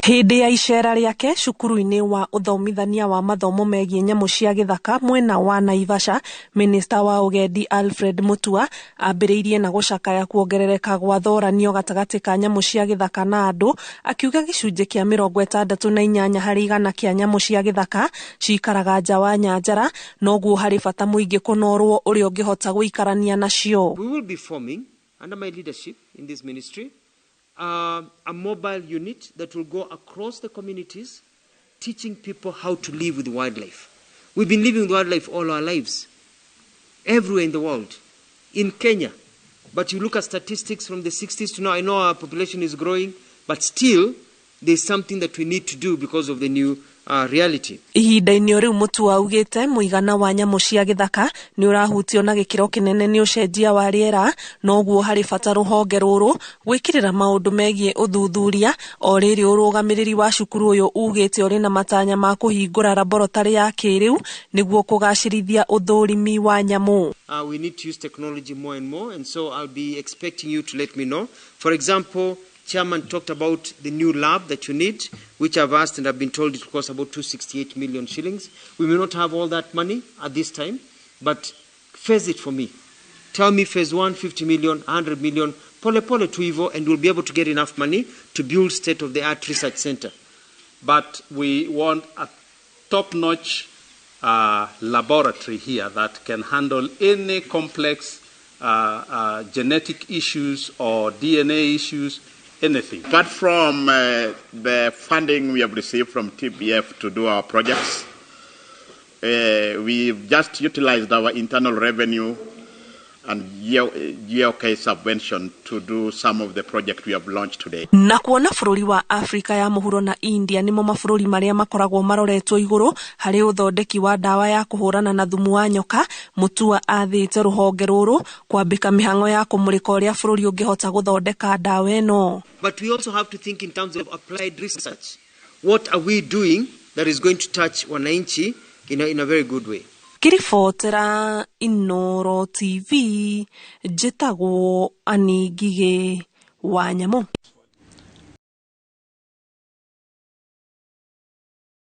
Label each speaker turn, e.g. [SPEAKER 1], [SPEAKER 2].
[SPEAKER 1] Hindi ya icera riake cukuru-ini wa uthomithania wa mathomo megie nyamu cia gĩthaka mwena wa Naivasha, Minista wa ugendi Alfred Mutua ambĩrĩirie na gucakaya kuongerereka gwa thoranio gatagati ka nyamu cia gĩthaka na andu, akiuga gĩcunjĩ kĩa 68 harĩ igana kĩa nyamu cia gĩthaka cikaraga nja wa nyanjara, noguo harĩ bata mũingĩ kũnorwo ũrĩa ũngĩhota gũikarania nacio.
[SPEAKER 2] We will be forming under my leadership in this ministry a mobile unit that will go across the communities, teaching people how to live with wildlife. We've been living with wildlife all our lives, everywhere in the world, in Kenya. But you look at statistics from the 60s to now, I know our population is growing, but still there's something that we need to do because of the new reality.
[SPEAKER 1] Ihinda-inĩ rĩu Mutua augĩte mũigana wa nyamu cia gĩthaka nĩ ũrahutio na gĩkĩro kĩnene nĩ ũcenjia wa rĩera, noguo harĩ bata rũhonge rũrũ gwĩkĩrĩra maũndũ megie ũthuthuria, o rĩrĩ ũrũgamĩrĩri wa cukuru ũyũ ugĩte ũrĩ na matanya ma kũhingũra laboratory ya kĩrĩu nĩguo kũgacĩrithia ũthũrimi wa nyamu.
[SPEAKER 2] We need to use technology more and more, and so I'll be expecting you to let me know. For example, Chairman talked about the new lab that you need, which I've asked and I've been told it will cost about 268 million shillings. We may not have all that money at this time, but phase it for me. Tell me phase 1, 50 million, 100 million, pole to Ivo, and we'll be able to get enough money to build state-of-the-art research center.
[SPEAKER 3] But we want a top-notch laboratory here that can handle any complex genetic issues or DNA issues. Anything.
[SPEAKER 4] Apart from the funding we have received from TBF to do our projects, we've just utilized our internal revenue and GOK subvention to do some of the projects we have launched today.
[SPEAKER 1] Na kuona bũrũri wa Afrika ya mũhuro na India nimo mabũrũri marĩa makoragwo maroretwo igũrũ harĩ ũthondeki wa dawa ya kũhũrana na thumu wa nyoka, Mutua athĩte rũhonge rũrũ kwambĩka mĩhang'o ya kũmũrĩka ũrĩa bũrũri ũngĩhota gũthondeka dawa ĩno.
[SPEAKER 2] But we also have to think in terms of applied research. What are we doing that is going to touch wananchi in a very good way?
[SPEAKER 1] Kiribotera Inoro TV, njĩtagwo Ani Ngigĩ wa Nyamũ.